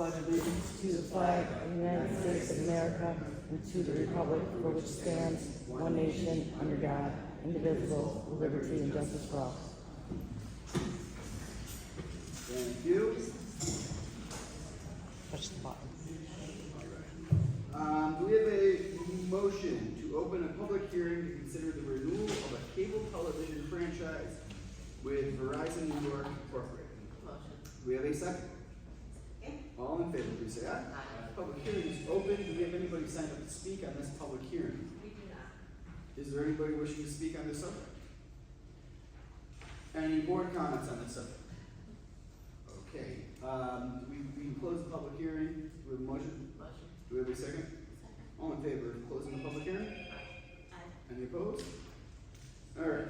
pledge allegiance to the flag of the United States of America and to the republic for which stands one nation under God, indivisible, with liberty and justice for all. Thank you. Push the button. Do we have a motion to open a public hearing to consider the renewal of a cable television franchise with Verizon New York Incorporated? Motion. Do we have a second? All in favor, please say aye. Aye. Public hearing is open. Do we have anybody signed up to speak on this public hearing? We do not. Is there anybody wishing to speak on this subject? Any board comments on this subject? Okay, we can close the public hearing. Do we have a motion? Motion. Do we have a second? All in favor of closing the public hearing? Aye. Any opposed? All right,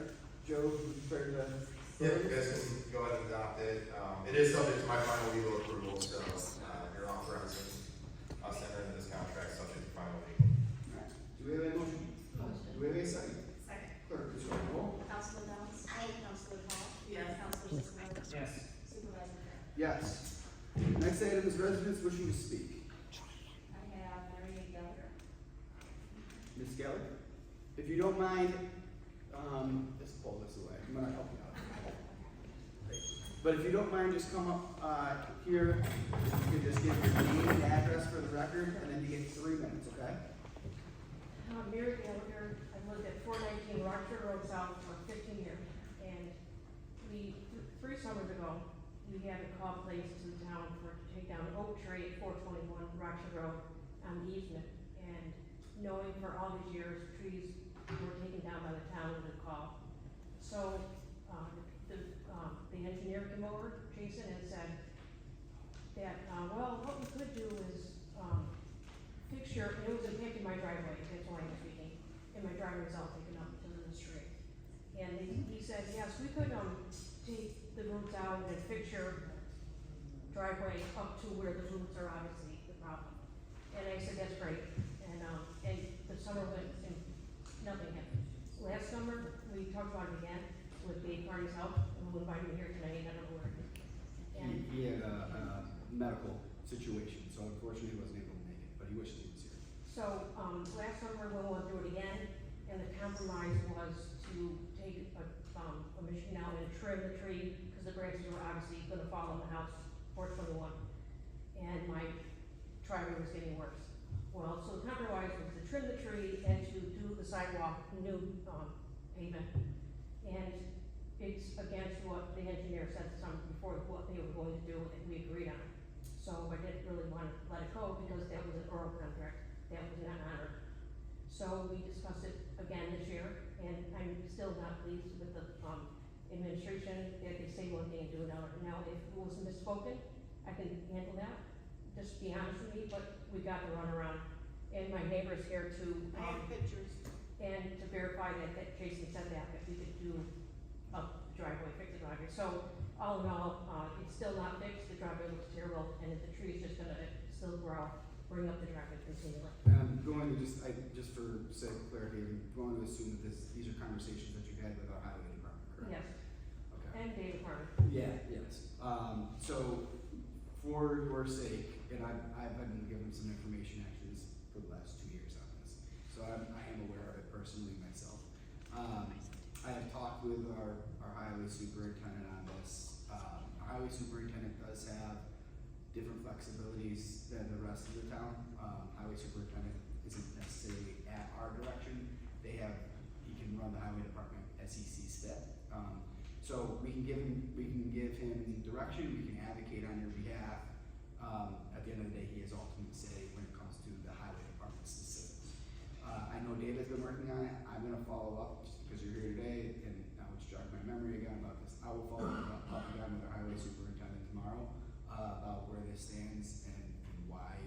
Joe, prepared to. Yeah, you guys can go ahead and adopt it. It is subject to my final legal approval, so you're authorizing us to enter into this contract subject to final legal. All right, do we have a motion? Motion. Do we have a second? Second. Clerk, please call the roll. Councilman Downs? Aye. Councilman Paul? Yes. Councilman Sisnetos? Yes. Supervisor Curran? Yes. Next item is residents wishing to speak. I have Mary Gallagher. Ms. Gallagher, if you don't mind, let's pull this away. I'm gonna help you out. But if you don't mind, just come up here. You can just give your name and address for the record, and then you get 3 minutes, okay? Mary Gallagher. I've lived at 419 Rochford Road South for 15 years. And three summers ago, we had a call placed to the town to take down an oak tree at 421 Rochford Road on the easement. And knowing for all these years, trees were taken down by the town with a call. So, the engineer came over, Jason, and said that, well, what we could do is, fix your, and it was impacting my driveway, that's why I'm speaking, and my driveway was all taken up because of the street. And he said, yes, we could, take the roots out and fix your driveway up to where the roots are obviously the problem. And I said, that's great, and the summer went and nothing happened. Last summer, we talked about it again with Dave Carney's help, and we'll invite him here tonight, I don't know where. And He had a medical situation, so unfortunately he wasn't able to make it, but he wishes he was here. so, last summer, we went through it again, and the compromise was to take a machine out and trim the tree, because the branches were obviously gonna fall on the house, 421. And my driveway was getting worse. Well, so the compromise was to trim the tree and to do the sidewalk, new, pavement. And it's against what the engineer said some before, what they were going to do, and we agreed on. So I didn't really want to let it go, because that was an oral contract, that was not honored. So we discussed it again this year, and I'm still not pleased with the, administration, that they say one thing and do another. Now, if it was misspoken, I can handle that, just be honest with me, but we got to run around. And my neighbor's here to, I have pictures. and to verify that Jason said that we could do a driveway, fix the driveway. So, all in all, it's still not fixed, the driveway looks terrible, and if the tree's just gonna still grow, bring up the driveway continually. And I'm going to just for sake of clarity, I'm going to assume that these are conversations that you've had with our highway department, correct? Yes, Okay. and David Harmon. Yeah, yes. So for your sake, and I've been given some information actually for the last 2 years on this, so I am aware of it personally myself. I have talked with our highway superintendent on this. Our highway superintendent does have different flexibilities than the rest of the town. Highway superintendent isn't necessarily at our direction. He can run the highway department as he sees fit. So we can give him direction, we can advocate on your behalf. At the end of the day, he has ultimate say when it comes to the highway department specifics. I know David's been working on it. I'm gonna follow up just because you're here today, and now it's jogged my memory again about this. I will follow up again with our highway superintendent tomorrow about where this stands and why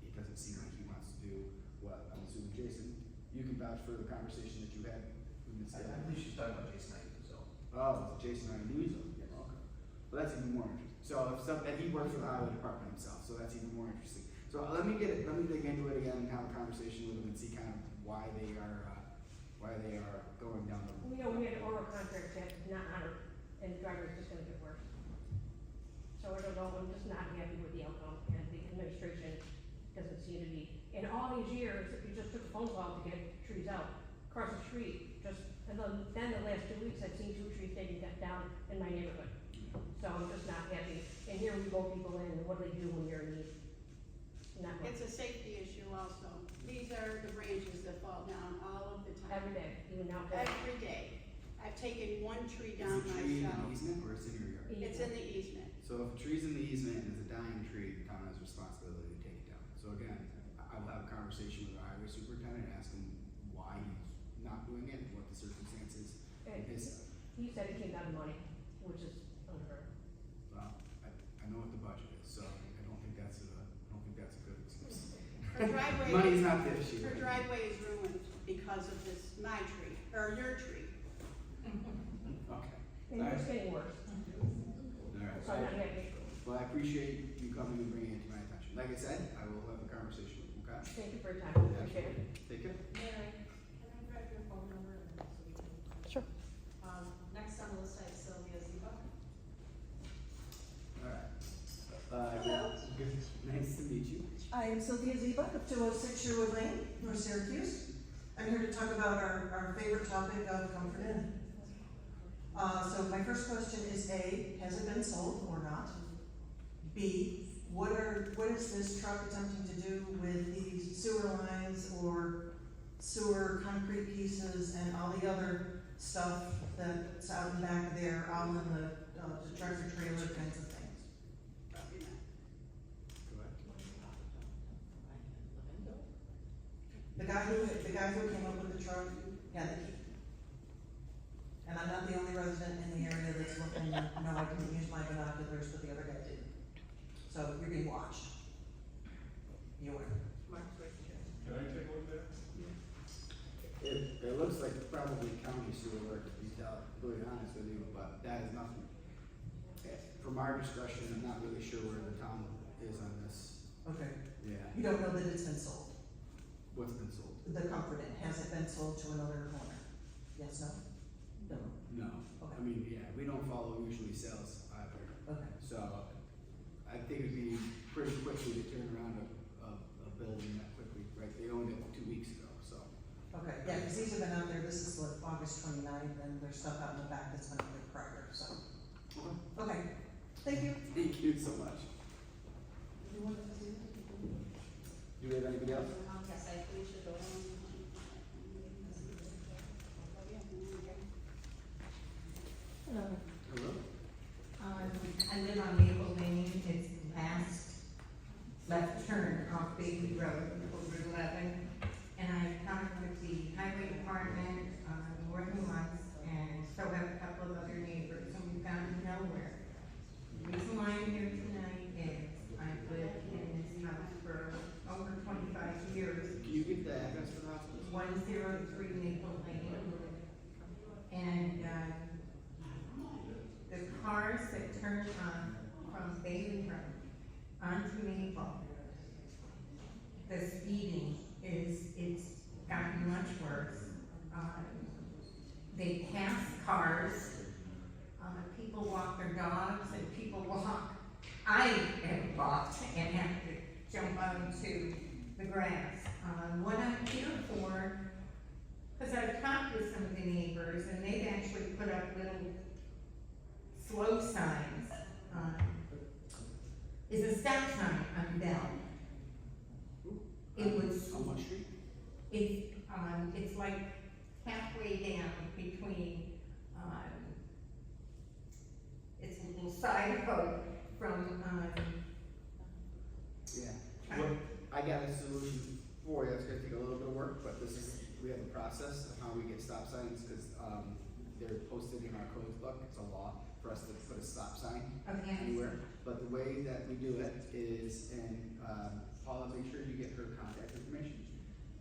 it doesn't seem like he wants to do what I'm assuming. Jason, you can vouch for the conversation that you had with Ms. I believe she's talking about Jason Knight, so. Oh, Jason, I knew so. Yeah, okay. Well, that's even more interesting. So, and he works for the highway department himself, so that's even more interesting. So let me dig into it again and have a conversation with him and see kind of why they are going down the. We know we had an oral contract that did not honor, and the driver's just gonna get worse. So I don't know, I'm just not happy with the outcome, and the administration doesn't seem to be. In all these years, if you just took a phone call to get trees out, across the street, and then the last 2 weeks, I've seen 2 trees taken down in my neighborhood. So I'm just not happy, and here we vote people in, and what do they do when you're in need? Not much. It's a safety issue also. These are the branches that fall down all of the time. Every day, even now. today. Every day. I've taken one tree Is down the tree in the myself. easement or is it in your yard? It's in the easement. So if a tree's in the easement and it's a dying tree, the town has responsibility to take it down. So again, I will have a conversation with the highway superintendent, and ask him why he's not doing it, and what the circumstances And is. he said it came down to money, which is unheard of. Well, I know what the budget is, so I don't think that's a good excuse. Her driveway. Money's not the issue. Her driveway is ruined because of this, my tree, or your tree. Okay. And it's getting worse, Alright. so I'm not happy. Well, I appreciate you coming and bringing it to my attention. Like I said, I will have a conversation with you, okay? Thank you for your time, appreciate it. Take care. Mary, can I grab your phone number and so we can? Sure. Next on the list, I have Sylvia Ziba. Alright. Hello. Good. Nice to meet you. I am Sylvia Ziba of 206 Sherwood Lane, North Syracuse. I'm here to talk about our favorite topic of Comfort Inn. So my first question is A, has it been sold or not? B, what is this truck attempting to do with these sewer lines or sewer concrete pieces and all the other stuff that's out in back of there, all in the tractor trailer kinds of things? Probably not. Go ahead. The guy who came up with the truck had the key. And I'm not the only resident in the area that's looking, no, I didn't use my binoculars, but the other guy did. So you're being watched. You are. Can I take a look at that? It looks like probably county sewer work, to be completely honest with you, but that is nothing. From our discussion, I'm not really sure where the town is on this. Okay. Yeah. You don't know that it's been sold? What's been sold? The Comfort Inn, has it been sold to another owner? Yes, no? No. No. Okay. I mean, yeah, we don't follow usually sales either. Okay. So I think it'd be pretty quickly to turn around a building that quickly, right? They owned it 2 weeks ago, so. Okay, yeah, because these have been out there, this is like August 29th, and there's stuff out in the back that's been out there prior, so. Okay, thank you. Thank you so much. Do we have anybody else? Yes, I think we should go. Hello. Hello? I live on Maple Lane, it's the last left turn off Bailey Road, over 11. And I talked with the highway department, more than once, and so have a couple of other neighbors, and we've gotten nowhere. The reason why I'm here tonight is I've lived in this house for over 25 years. Can you give the address for the hospital? 103 Maple Lane. And, the cars that turn on from Bailey Road onto Maple, the speeding it's gotten much worse. They pass cars, people walk their dogs, and people walk. I have walked and have to jump onto the grass. What I'm here for, because I've talked with some of the neighbors, and they've actually put up little slow signs, is a stop sign on Bell. It was, On what street? it's like halfway down between, it's a little side road from, Yeah. Well, I got a solution for you. It's gonna take a little bit of work, but we have a process of how we get stop signs, because, they're posted in our codes book. It's a law for us to put a stop sign Okay. anywhere. But the way that we do it is, and, Paula, make sure you get her contact information.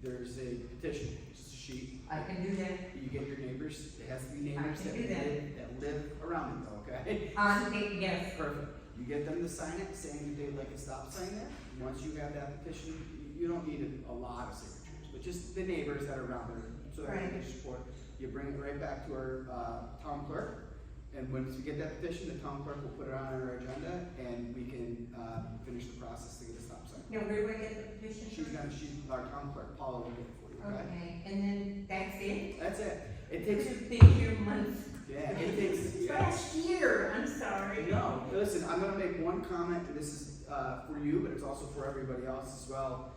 There's a petition, just a sheet. I can do that You get your neighbors, it has to be neighbors I that can do that. live around it, okay? on, yes, Perfect. You get them to sign it, saying that they'd like a stop sign there. Once you have that petition, you don't need a lot of signatures, but just the neighbors that are around there, so that they can Right. support. You bring it right back to our, town clerk. And once we get that petition, the town clerk will put it on our agenda, and we can, finish the process to get a stop sign. Now, where do I get the petition? She's our town clerk, Paula, will get it for you, okay? Okay, and then that's it? That's it. It This takes, has been here months. yeah, it takes, yeah. Last year, I'm sorry. No, listen, I'm gonna make one comment, and this is, for you, but it's also for everybody else as well.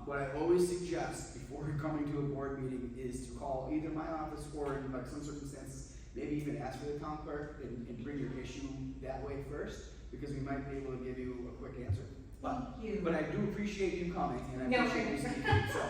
What I always suggest before coming to a board meeting is to call either my office or in like some circumstances, maybe even ask for the town clerk and bring your issue that way first, because we might be able to give you a quick answer. Thank you. But I do appreciate you coming, and I No, appreciate you I- speaking, so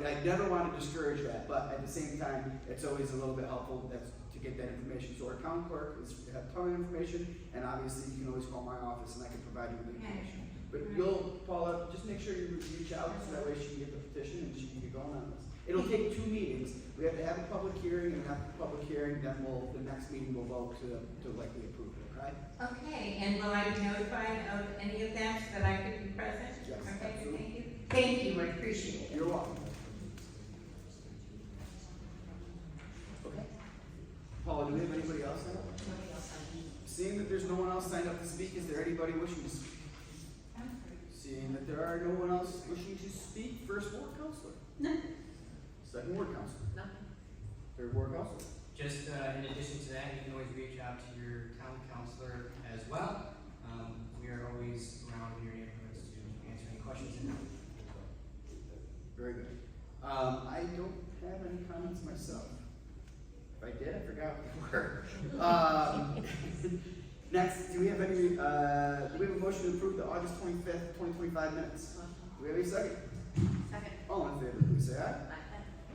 I never want to discourage that, but at the same time, it's always a little bit helpful to get that information. So our town clerk have a ton of information, and obviously you can always call my office and I can provide you with the information. But you'll, Paula, just make sure you reach out, so that way she can get the petition and she can get going on this. It'll take 2 meetings. We have to have a public hearing, and after the public hearing, then the next meeting will vote to likely approve it, okay? Okay, and will I be notified of any of that so that I could be present? Yes, Okay, absolutely. thank you. Thank you, I appreciate it. You're welcome. Okay. Paula, do we have anybody else signed up? Nobody else on. Seeing that there's no one else signed up to speak, is there anybody wishing to speak? Seeing that there are no one else wishing to speak, first ward counselor? No. Second ward counselor? Nothing. Third ward counselor? Just in addition to that, you can always reach out to your town counselor as well. We are always around in your neighborhoods to answer any questions. Very good. I don't have any comments myself. If I did, I forgot what they were. Next, do we have any, do we have a motion to approve the August 25th, 2025 minutes? Do we have a second? Second. All in favor, please say aye.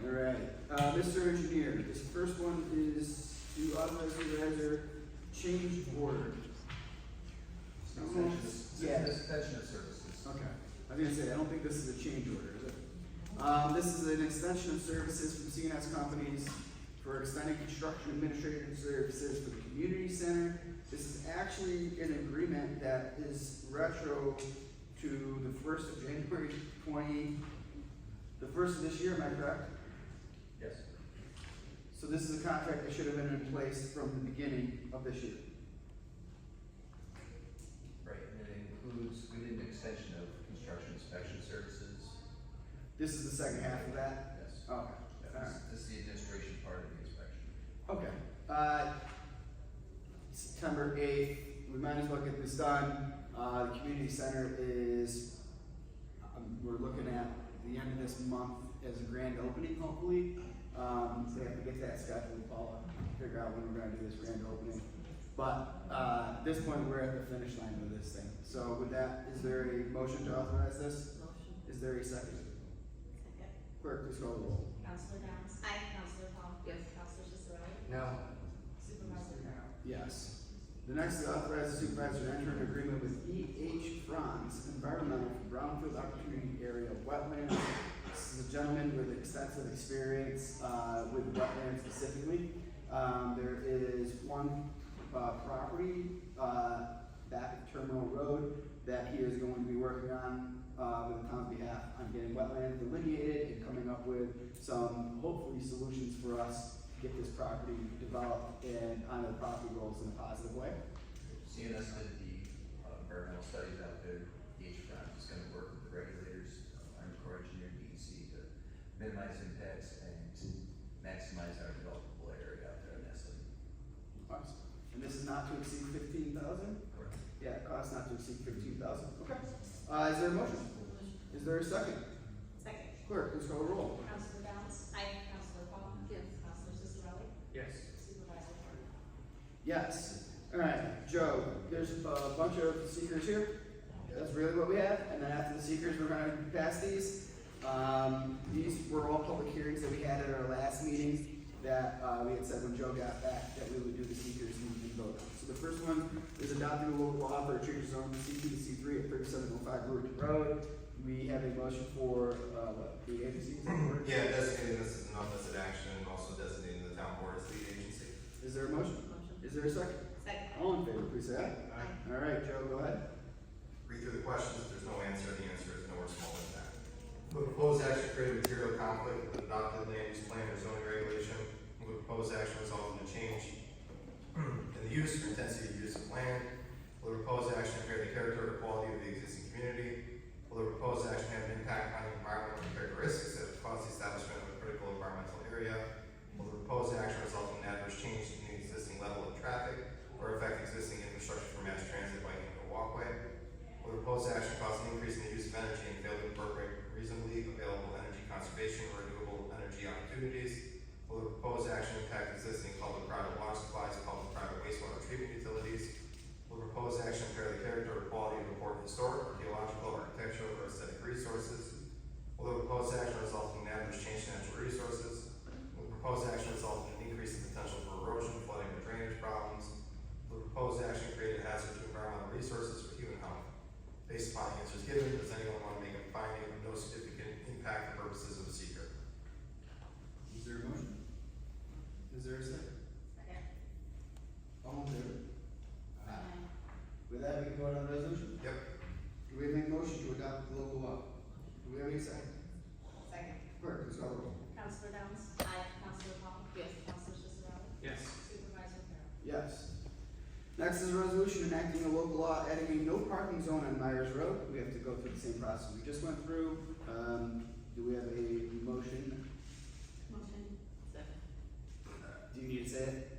All right, Mr. Engineer, this first one is to authorize the supervisor change order. Yeah. Extension of services. Okay, I was gonna say, I don't think this is a change order, is it? This is an extension of services from CNS companies for extending construction administrative services for the community center. This is actually an agreement that is retro to the 1st of January the 1st of this year, am I correct? Yes. So this is a contract that should have been in place from the beginning of this year. Right, and it includes, we did an extension of construction inspection services. This is the second half of that? Yes. Okay, This is the administration part of the inspection. okay. September 8th, we might as well get this done. The community center is, we're looking at the end of this month as a grand opening, hopefully. So we have to get that scheduled, Paula, figure out when we're gonna do this grand opening. But, at this point, we're at the finish line of this thing. So with that, is there a motion to authorize this? Motion. Is there a second? Second. Clerk, please call the roll. Counselor Downs? Aye. Counselor Paul? Yes. Counselor Cicerelli? No. Supervisor Carroll? Yes. The next is authorize the supervisor to enter an agreement with E.H. Franz Environmental for Brownfield Opportunity Area Wetlands. This is a gentleman with extensive experience with wetlands specifically. There is one property back at Terminal Road that he is going to be working on with the town's behalf on getting wetlands delineated and coming up with some hopefully solutions for us to get this property developed and on the property goals in a positive way. CNS did the environmental studies out there. DHFRAM is gonna work with the regulators, Army Corps of Engineer, DEC, to minimize impacts and to maximize our developable area out there in that site. Awesome. And this is not to exceed 15,000? Correct. Yeah, cost not to exceed 15,000. Okay. Is there a motion? Is there a second? Second. Clerk, please call the roll. Counselor Downs? Aye. Counselor Paul? Yes. Counselor Cicerelli? Yes. Supervisor Carroll? Yes. All right, Joe, there's a bunch of seekers here. That's really what we have. And then after the seekers, we're gonna pass these. These were all public hearings that we had at our last meeting that we had said when Joe got back that we would do the seekers and vote on. So the first one is adopting a local law for a change of zone from C2 to C3 at 3705 Root Road. We have a motion for, the agency? Yeah, designating this as an unlisted action and also designating the town board as lead agency. Is there a motion? Is there a second? Second. All in favor, please say aye. Aye. All right, Joe, go ahead. Read through the questions. If there's no answer, the answer is no or small impact. Will proposed action create a material conflict with an adopted land use plan or zoning regulation? Will proposed action result in a change in the use or intensity of use of land? Will the proposed action impair the character or quality of the existing community? Will the proposed action have an impact on the environmental characteristics that cause the establishment of a critical environmental area? Will the proposed action result in an adverse change in the existing level of traffic or affect existing infrastructure for mass transit, biking, or walkway? Will the proposed action cause an increase in the use of energy and fail to incorporate reasonably available energy conservation or renewable energy opportunities? Will the proposed action impact existing public-private water supplies, public-private wastewater treatment utilities? Will the proposed action impair the character or quality of important historic, archaeological, architectural, or aesthetic resources? Will the proposed action result in an adverse change to natural resources? Will the proposed action result in an increase in potential for erosion, flooding, or drainage problems? Will the proposed action create a hazard to environmental resources or human health? Based upon the answers given, does anyone want to make a finding of no significant impact for purposes of the seeker? Is there a motion? Is there a second? Second. All in favor? With that, we can vote on the resolution? Yep. Do we have any motion to adopt the local law? Do we have any second? Second. Clerk, please call the roll. Counselor Downs? Aye. Counselor Paul? Yes. Counselor Cicero? Yes. Supervisor Farrell? Yes. Next is a resolution enacting a local law adding a no parking zone on Myers Road. We have to go through the same process we just went through. Do we have a motion? Motion. Second. Do you need to say it?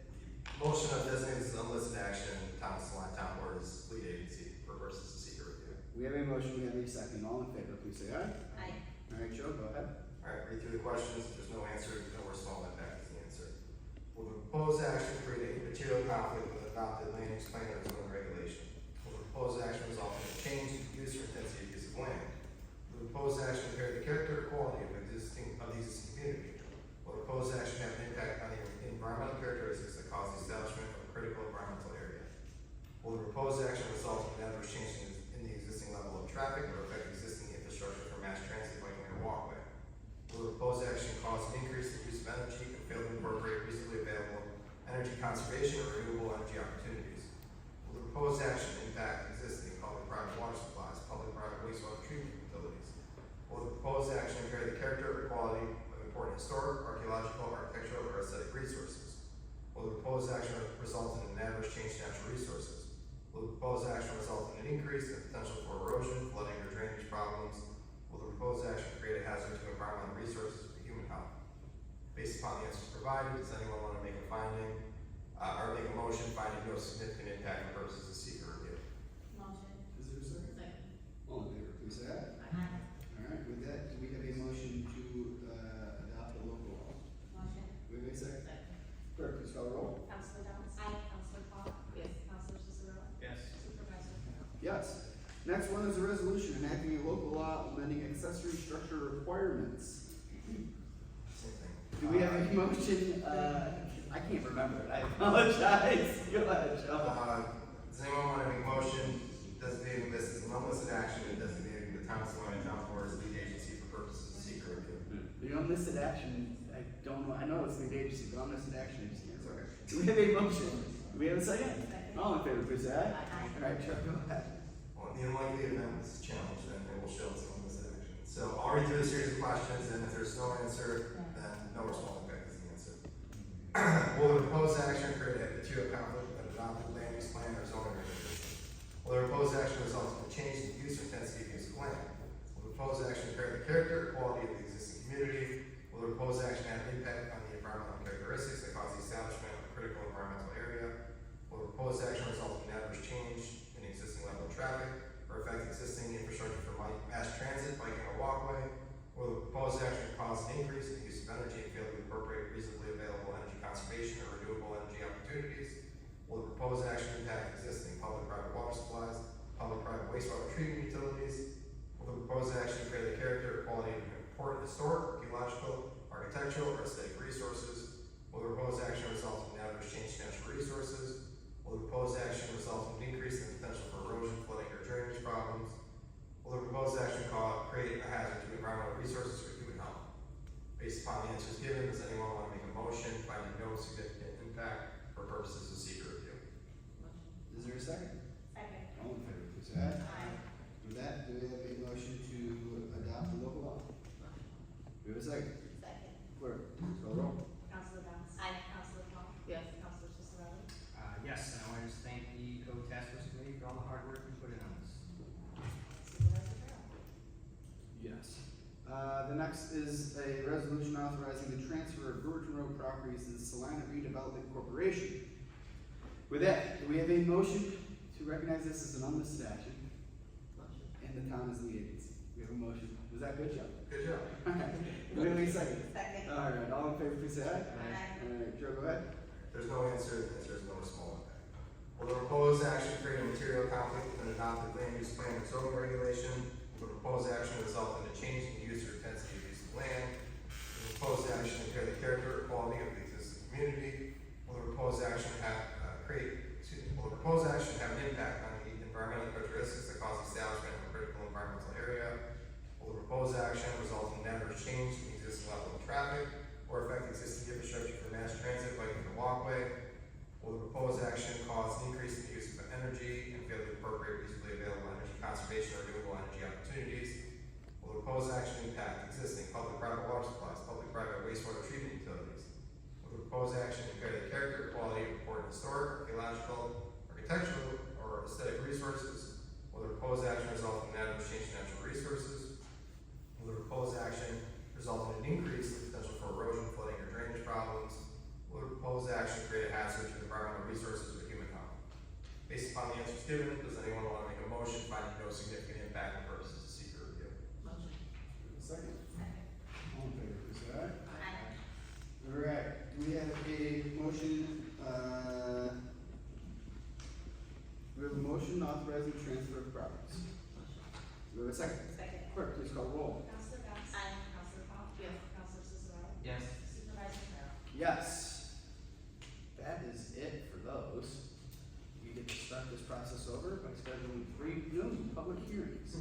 Motion of designated as unlisted action, town of Salina Town Board is lead agency for purposes of seeker review. We have a motion, we have a second. All in favor, please say aye. Aye. All right, Joe, go ahead. Alright, read through the questions, if there's no answer, no or small impact is the answer. Will the proposed action create a material conflict with adopted land use plan or zoning regulation? Will the proposed action result in a change in the use or intensity of use of land? Will the proposed action impair the character or quality of the existing community? Will the proposed action have an impact on the environmental characteristics that cause the establishment of a critical environmental area? Will the proposed action result in an adverse change in the existing level of traffic or affect existing infrastructure for mass transit, biking, or walkway? Will the proposed action cause an increase in the use of energy and fail to incorporate reasonably available energy conservation or renewable energy opportunities? Will the proposed action impact existing public-private water supplies, public-private wastewater treatment utilities? Will the proposed action impair the character or quality of important historic, archaeological, architectural, or aesthetic resources? Will the proposed action result in an adverse change to natural resources? Will the proposed action result in an increase in potential for erosion, flooding, or drainage problems? Will the proposed action create a hazard to environmental resources or human health? Based upon the answers provided, does anyone want to make a finding, or make a motion finding no significant impact for purposes of seeker review? Motion. Is there a second? Second. All in favor, please say aye. Aye. All right, with that, do we have a motion to adopt the local law? Motion. Do we have a second? Second. Clerk, please call the roll. Counselor Downs? Aye. Counselor Paul? Yes. Counselor Cicero? Yes. Supervisor Farrell? Yes. Next one is a resolution enacting a local law amending accessory structure requirements. Same thing. Do we have a motion? I can't remember it. I apologize. Go ahead, Joe. Does anyone want to make a motion designating this as an unlisted action and designating the town of Salina Town Board as lead agency for purposes of seeker review? The unlisted action, I don't know, I know it's lead agency, but unlisted action, I just can't. Okay. Do we have a motion? Do we have a second? Second. All in favor, please say aye. Aye. All right, Chuck, go ahead. Well, in the unlikely event this is challenged, then it will show it's an unlisted action. So I'll read through the series of questions, and if there's no answer, then no or small impact is the answer. Will the proposed action create a material conflict with an adopted land use plan or zoning regulation? Will the proposed action result in a change in the use or intensity of use of land? Will the proposed action impair the character or quality of the existing community? Will the proposed action have an impact on the environmental characteristics that cause the establishment of a critical environmental area? Will the proposed action result in an adverse change in the existing level of traffic or affect existing infrastructure for mass transit, biking, or walkway? Will the proposed action cause an increase in the use of energy and fail to incorporate reasonably available energy conservation or renewable energy opportunities? Will the proposed action impact existing public-private water supplies, public-private wastewater treatment utilities? Will the proposed action create the character or quality of important historic, archaeological, architectural, or aesthetic resources? Will the proposed action result in an adverse change to natural resources? Will the proposed action result in an increase in the potential for erosion, flooding, or drainage problems? Will the proposed action create a hazard to environmental resources or human health? Based upon the answers given, does anyone want to make a motion finding no significant impact for purposes of seeker review? Is there a second? Second. All in favor, please say aye. Aye. With that, do we have a motion to adopt the local law? Do we have a second? Second. Clerk, please call the roll. Counselor Downs? Aye. Counselor Paul? Yes. Counselor Cicero? all the hard work you put in on this. Supervisor Farrell. Yes. The next is a resolution authorizing the transfer of Brewerton Road properties to the Salina Redevelopment Corporation. With that, do we have a motion to recognize this as an unlisted action? And the town as the agency. We have a motion. Was that good, Joe? Good job. Do we have any second? Second. All right, all in favor, please say aye. Aye. All right, Joe, go ahead. There's no answer, the answer is no small impact. Will the proposed action create a material conflict with an adopted land use plan or zoning regulation? Will the proposed action result in a change in use or intensity of use of land? Will the proposed action impair the character or quality of the existing community? Will the proposed action will the proposed action have an impact on the environmental characteristics that cause establishment of a critical environmental area? Will the proposed action result in an adverse change in the existing level of traffic or affect existing infrastructure for mass transit, like the walkway? Will the proposed action cause an increase in the use of energy and fail to appropriate reasonably available energy conservation or renewable energy opportunities? Will the proposed action impact existing public-private water supplies, public-private wastewater treatment utilities? Will the proposed action impair the character, quality of important historic, archaeological, architectural, or aesthetic resources? Will the proposed action result in an adverse change in natural resources? Will the proposed action result in an increase in the potential for erosion, flooding, or drainage problems? Will the proposed action create a hazard to environmental resources or human health? Based upon the answers given, does anyone want to make a motion finding no significant impact on purposes of secret review? Motion. Second. Second. All in favor, please say aye. Aye. All right, do we have a motion, we have a motion authorizing transfer of properties. Do we have a second? Second. Clerk, please call roll. Counselor Doss. Aye. Counselor Paul. Yes. Counselor Cicero. Yes. Supervisor Farrell. Yes. That is it for those. We get to start this process over by scheduling 3 new public hearings.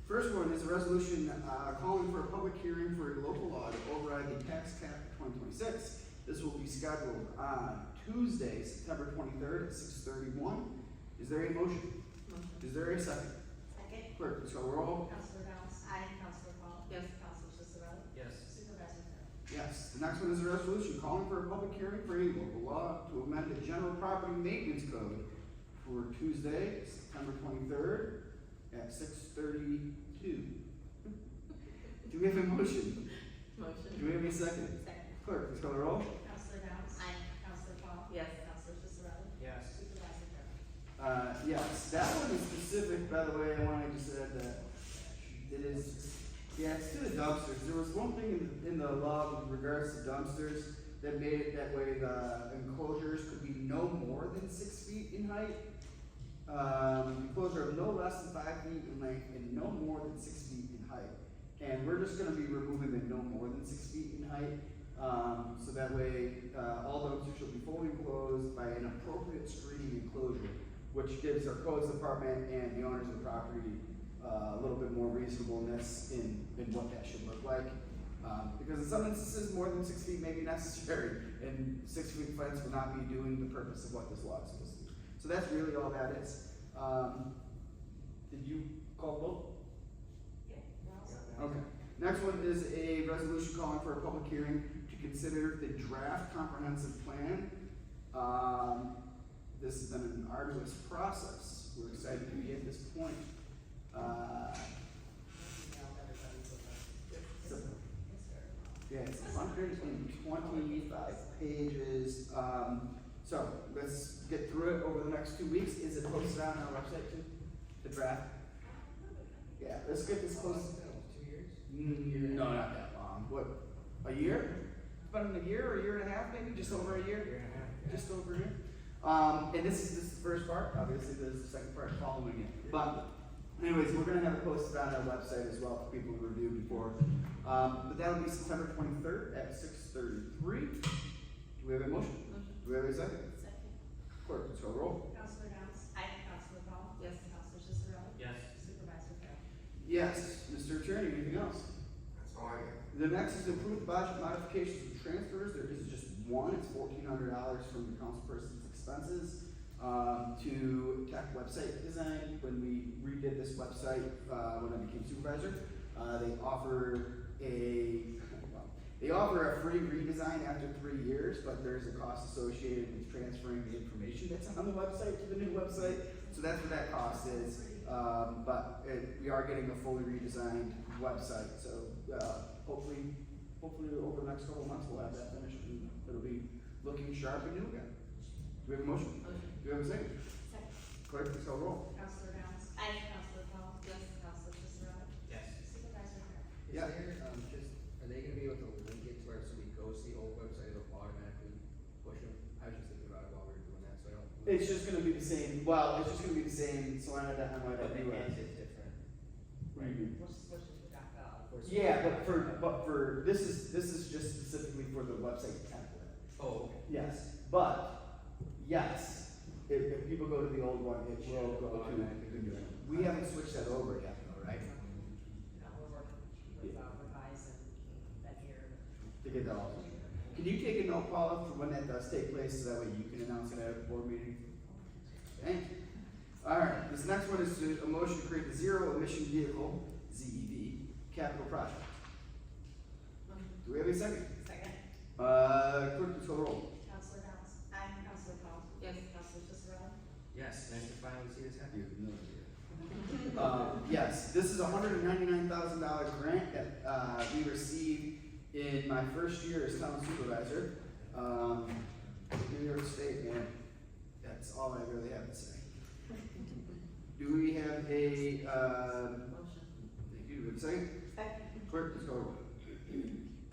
First one is a resolution calling for a public hearing for a local law to override the tax cap for 2026. This will be scheduled on Tuesday, September 23rd at 6:31. Is there a motion? Motion. Is there a second? Second. Clerk, please call roll. Counselor Doss. Aye. Counselor Paul. Yes. Counselor Cicero. Yes. Supervisor Farrell. Yes. The next one is a resolution calling for a public hearing for a local law to amend the general property maintenance code for Tuesday, September 23rd at 6:32. Do we have a motion? Motion. Do we have a second? Second. Clerk, please call the roll. Counselor Doss. Aye. Counselor Paul. Yes. Counselor Cicero. Yes. Supervisor Farrell. Yes, that one is specific, by the way, I wanted to say that it is, yeah, it's to the dumpsters. There was one thing in the law with regards to dumpsters that made it that way the enclosures could be no more than 6 feet in height. Enclosure of no less than 5 feet in length and no more than 6 feet in height. And we're just gonna be removing the no more than 6 feet in height. So that way, all dumpsters shall be fully enclosed by an appropriate screening enclosure, which gives our codes department and the owners of the property a little bit more reasonableness in what that should look like. Because in some instances, more than 6 feet may be necessary, and 6 feet fence will not be doing the purpose of what this law is supposed to do. So that's really all that is. Did you call vote? Yeah. We're all set. Okay. Next one is a resolution calling for a public hearing to consider the draft comprehensive plan. This has been an arduous process. We're excited to be at this point. Yeah, it's 125 pages. So let's get through it over the next 2 weeks. Is it posted on our website too? The draft? Yeah, let's get this posted. 2 years? No, not that long. What, a year? It's been a year or a year and a half maybe? Just over a year? Year and a half. Yeah. Just over a year. And this is the first part. Obviously, there's the second part following it. But anyways, we're gonna have it posted on our website as well for people to review before. But that'll be September 23rd at 6:33. Do we have a motion? Motion. Do we have a second? Second. Clerk, let's go roll. Counselor Doss. Aye. Counselor Paul. Yes. Counselor Cicero. Yes. Supervisor Farrell. Yes, Mr. Attorney, anything else? That's all I got. The next is approved budget modifications and transfers. There is just one. It's $1,400 from the councilperson's expenses to tech website design. When we redid this website, when I became supervisor, they offer a free redesign after 3 years, but there's a cost associated with transferring the information that's on the website to the new website. so that's what that cost is. But we are getting a fully redesigned website, so, hopefully over the next couple of months, we'll have that finished, and it'll be looking sharp and new again. Do we have a motion? Do we have a second? Second. Clerk, please call the roll. Counselor Downs? Aye. Counselor Paul? Yes. Counselor Cicero? Yes. Supervisor Hare? Yeah. Is there, just, are they gonna be able to link it to where if somebody goes to the old website, it'll automatically push them? I was just thinking about it while we were doing that, so I don't. It's just gonna be the same, well, it's just gonna be the same Salina.my.us. But the edge is different. Mhm. What's the .gov? Yeah, but for, this is just specifically for the website template. Oh, okay. Yes, but, yes, if people go to the old one, it will go to the new one. We haven't switched that over yet, though, right? No, we're working with, Revise and that here. To get that all. Can you take a note, Paula, for when that does take place, so that way you can announce it at a board meeting? Thank you. Alright, this next one is a motion to create the zero emission vehicle, ZEV, capital project. Do we have a second? Second. Clerk, please call the roll. Counselor Downs? Aye. Counselor Paul? Yes. Counselor Cicero? Yes, nice to finally see this happen. Yes, this is a $199,000 grant that, we received in my first year as town supervisor. New York State, man, that's all I really have to say. Do we have a, Motion. thank you, do we have a second? Second. Clerk, please call the roll.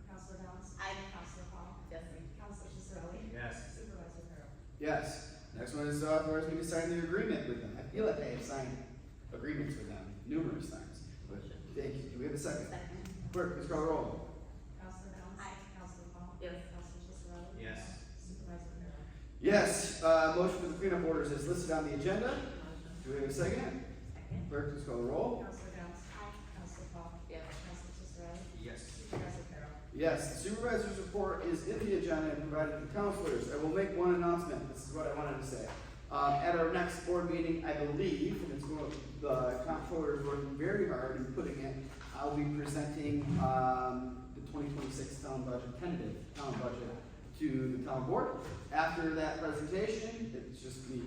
Counselor Downs? Aye. Counselor Paul? Yes. Counselor Cicero? Yes. Supervisor Hare? Yes, next one is authorize me to sign the agreement with them. I feel like I have signed agreements with them numerous times, but thank you. Do we have a second? Second. Clerk, please call the roll. Counselor Downs? Aye. Counselor Paul? Yes. Counselor Cicero? Yes. Supervisor Hare? Yes, motion for the cleanup orders is listed on the agenda. Do we have a second? Second. Clerk, please call the roll. Counselor Downs? Aye. Counselor Paul? Yes. Counselor Cicero? Yes. Supervisor Hare? Yes, the supervisor's report is in the agenda and provided to counselors. I will make one announcement. This is what I wanted to say. At our next board meeting, I believe, and it's going, the comptroller is working very hard in putting it, I'll be presenting, the 2026 town budget, tentative town budget to the town board. After that presentation, it's just me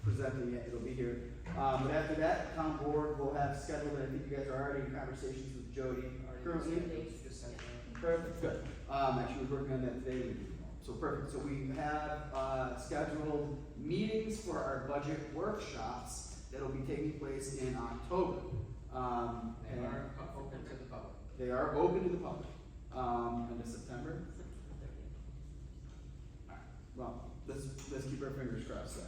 presenting it, it'll be here. But after that, town board will have scheduled, and I think you guys are already in conversations with Jody currently. Just sent that. Perfect, good. Actually, we're working on that today. So perfect. So we have scheduled meetings for our budget workshops that'll be taking place in October. They And are open to the public. they are open to the public. End of September. Alright, well, let's keep our fingers crossed then.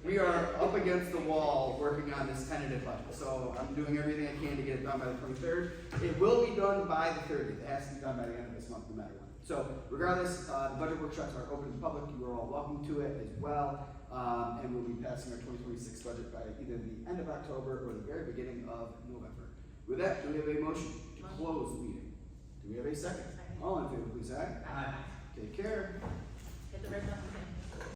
We are up against the wall working on this tentative budget, so I'm doing everything I can to get it done by the 23rd. It will be done by the 30th. It has to be done by the end of this month, no matter what. So regardless, the budget workshops are open to the public. You are all welcome to it as well. And we'll be passing our 2026 budget by either the end of October or the very beginning of November. With that, do we have a motion to close the meeting? Do we have a second? Second. All in favor, please say aye. Aye. Take care. Get the red button.